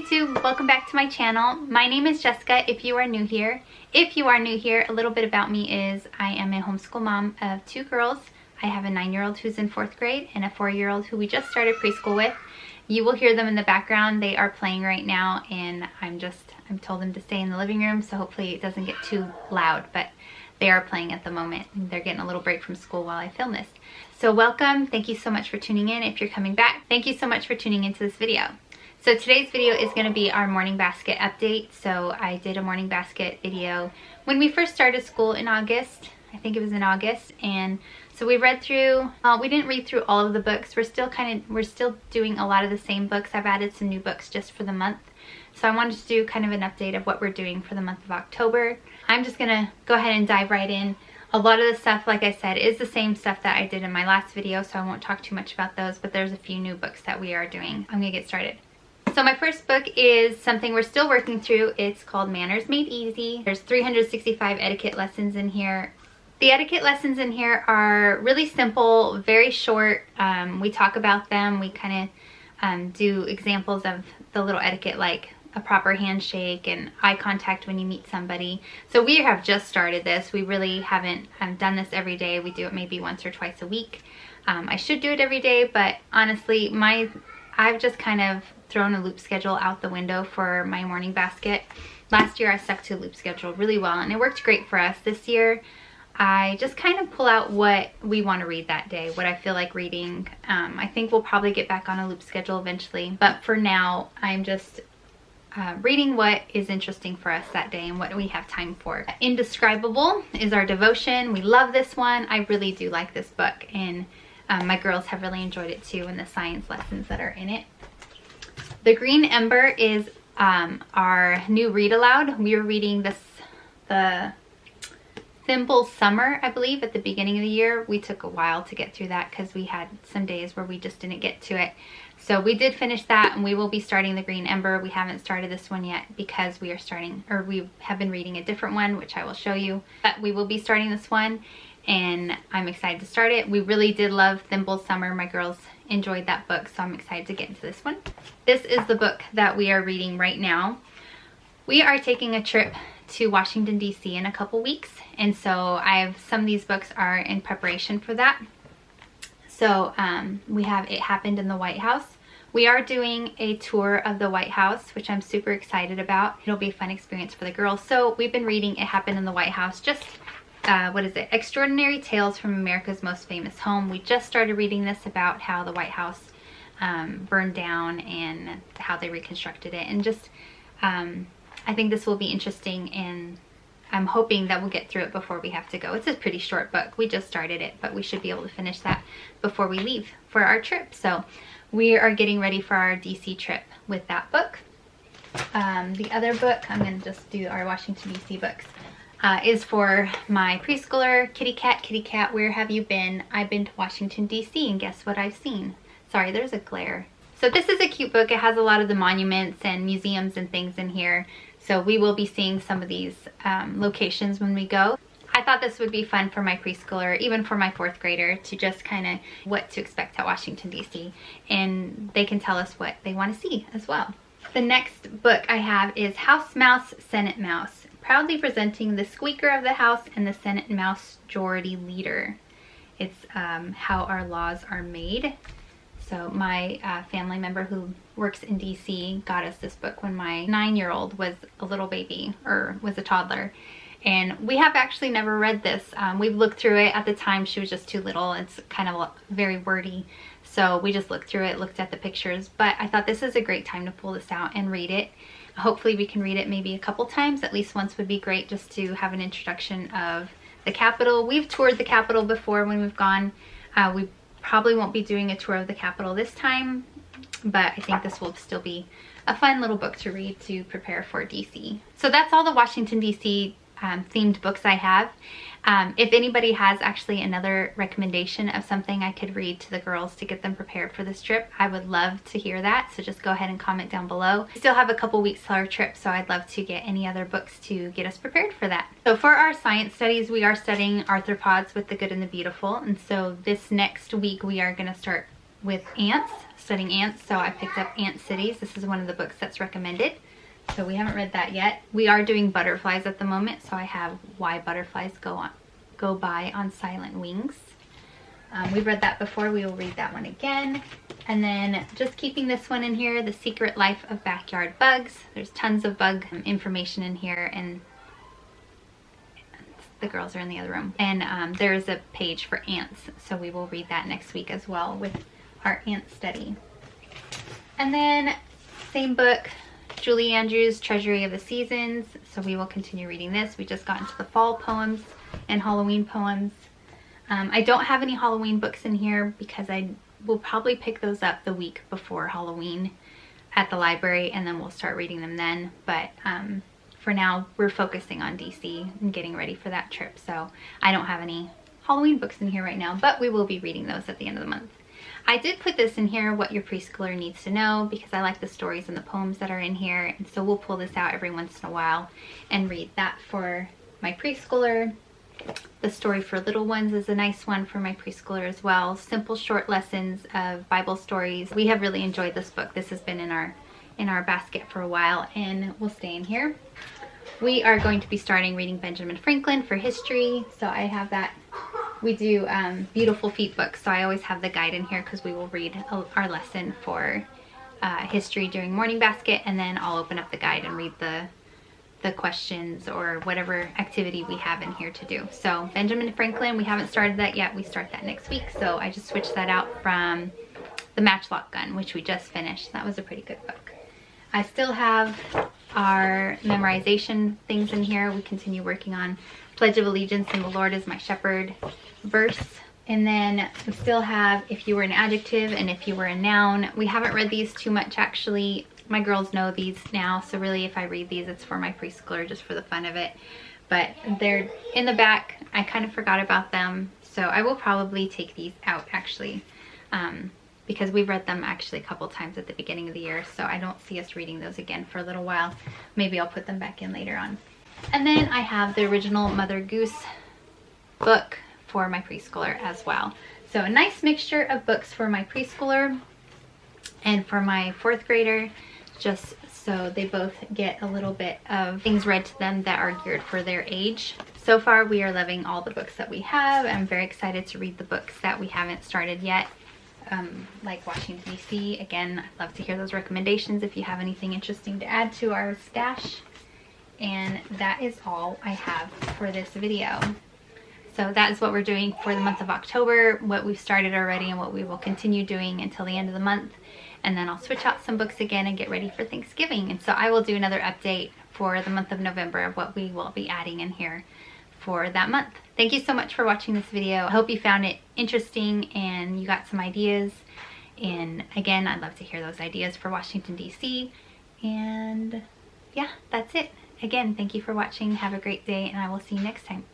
YouTube, welcome back to my channel. My name is Jessica if you are new here. If you are new here, a little bit about me is I am a homeschool mom of 2 girls. I have a 9-year-old who's in 4th grade and a 4-year-old who we just started preschool with. You will hear them in the background. They are playing right now and I'm told them to stay in the living room, so hopefully it doesn't get too loud, but they are playing at the moment. They're getting a little break from school while I film this. So welcome. Thank you so much for tuning in. If you're coming back, thank you so much for tuning into this video. So today's video is going to be our morning basket update. So I did a morning basket video when we first started school in August. I think it was in August. And so we read through, we didn't read through all of the books. We're still doing a lot of the same books. I've added some new books just for the month. So I wanted to do kind of an update of what we're doing for the month of October. I'm just going to go ahead and dive right in. A lot of the stuff, like I said, is the same stuff that I did in my last video, so I won't talk too much about those, but there's a few new books that we are doing. I'm going to get started. So my first book is something we're still working through. It's called Manners Made Easy. There's 365 etiquette lessons in here. The etiquette lessons in here are really simple, very short. We talk about them. We kind of do examples of the little etiquette, like a proper handshake and eye contact when you meet somebody. So we have just started this. We really haven't done this every day. We do it maybe once or twice a week. I should do it every day, but honestly, I've just kind of thrown a loop schedule out the window for my morning basket. Last year I stuck to a loop schedule really well and it worked great for us. This year I just kind of pull out what we want to read that day, what I feel like reading. I think we'll probably get back on a loop schedule eventually, but for now I'm just reading what is interesting for us that day and what we have time for. Indescribable is our devotion. We love this one. I really do like this book, and my girls have really enjoyed it too, and the science lessons that are in it. The Green Ember is our new read aloud. We were reading the Thimble Summer, I believe, at the beginning of the year. We took a while to get through that because we had some days where we just didn't get to it. So we did finish that, and we will be starting the Green Ember. We haven't started this one yet because we have been reading a different one, which I will show you. But we will be starting this one, and I'm excited to start it. We really did love Thimble Summer. My girls enjoyed that book, so I'm excited to get into this one. This is the book that we are reading right now. We are taking a trip to Washington, D.C. in a couple weeks, and so some of these books are in preparation for that. So we have It Happened in the White House. We are doing a tour of the White House, which I'm super excited about. It'll be a fun experience for the girls. So we've been reading It Happened in the White House, just what is it? Extraordinary Tales from America's Most Famous Home. We just started reading this about how the White House burned down and how they reconstructed it, and just I think this will be interesting, and I'm hoping that we'll get through it before we have to go. It's a pretty short book. We just started it, but we should be able to finish that before we leave for our trip. So we are getting ready for our DC trip with that book. The other book, I'm going to just do our Washington, D.C. books, is for my preschooler, Kitty Cat, where have you been? I've been to Washington, D.C. and guess what I've seen? Sorry, there's a glare. So this is a cute book. It has a lot of the monuments and museums and things in here. So we will be seeing some of these locations when we go. I thought this would be fun for my preschooler, even for my 4th grader, to just kind of what to expect at Washington, D.C. And they can tell us what they want to see as well. The next book I have is House Mouse, Senate Mouse, proudly presenting the Squeaker of the House and the Senate Mouse Majority Leader. It's how our laws are made. So my family member who works in DC got us this book when my 9-year-old was a little baby, or was a toddler. And we have actually never read this. We've looked through it. At the time she was just too little. It's kind of very wordy. So we just looked through it, looked at the pictures. But I thought this is a great time to pull this out and read it. Hopefully we can read it maybe a couple times. At least once would be great, just to have an introduction of the Capitol. We've toured the Capitol before when we've gone. We probably won't be doing a tour of the Capitol this time, but I think this will still be a fun little book to read to prepare for DC. So that's all the Washington, DC themed books I have. If anybody has actually another recommendation of something I could read to the girls to get them prepared for this trip, I would love to hear that. So just go ahead and comment down below. We still have a couple weeks till our trip, so I'd love to get any other books to get us prepared for that. So for our science studies, we are studying arthropods with the good and the beautiful. And so this next week we are going to start with ants, studying ants. So I picked up Ant Cities. This is one of the books that's recommended. So we haven't read that yet. We are doing butterflies at the moment. So I have Why Butterflies Go By on Silent Wings. We've read that before. We will read that one again. And then just keeping this one in here, The Secret Life of Backyard Bugs. There's tons of bug information in here, and the girls are in the other room. And there's a page for ants, so we will read that next week as well with our ant study. And then same book, Julie Andrews' Treasury of the Seasons. So we will continue reading this. We just got into the fall poems and Halloween poems. I don't have any Halloween books in here because I will probably pick those up the week before Halloween at the library, and then we'll start reading them then. But for now, we're focusing on DC and getting ready for that trip. So I don't have any Halloween books in here right now, but we will be reading those at the end of the month. I did put this in here, What Your Preschooler Needs to Know, because I like the stories and the poems that are in here. And so we'll pull this out every once in a while and read that for my preschooler. The Story for Little Ones is a nice one for my preschooler as well. Simple short lessons of Bible stories. We have really enjoyed this book. This has been in our basket for a while and will stay in here. We are going to be starting reading Benjamin Franklin for history. So I have that. We do Beautiful Feet books. So I always have the guide in here because we will read our lesson for history during morning basket, and then I'll open up the guide and read the questions or whatever activity we have in here to do. So Benjamin Franklin, we haven't started that yet. We start that next week. So I just switched that out from The Matchlock Gun, which we just finished. That was a pretty good book. I still have our memorization things in here. We continue working on Pledge of Allegiance and the Lord is my shepherd verse. And then we still have If You Were an Adjective and If You Were a Noun. We haven't read these too much actually. My girls know these now, so really if I read these, it's for my preschooler just for the fun of it. But they're in the back. I kind of forgot about them, so I will probably take these out actually, because we've read them actually a couple times at the beginning of the year, so I don't see us reading those again for a little while. Maybe I'll put them back in later on. And then I have the original Mother Goose book for my preschooler as well. So a nice mixture of books for my preschooler and for my fourth grader, just so they both get a little bit of things read to them that are geared for their age. So far, we are loving all the books that we have. I'm very excited to read the books that we haven't started yet, like Washington, D.C. Again, I'd love to hear those recommendations if you have anything interesting to add to our stash. And that is all I have for this video. So that is what we're doing for the month of October, what we've started already and what we will continue doing until the end of the month. And then I'll switch out some books again and get ready for Thanksgiving. And so I will do another update for the month of November of what we will be adding in here for that month. Thank you so much for watching this video. I hope you found it interesting and you got some ideas. And again, I'd love to hear those ideas for Washington, D.C. And yeah, that's it. Again, thank you for watching. Have a great day, and I will see you next time.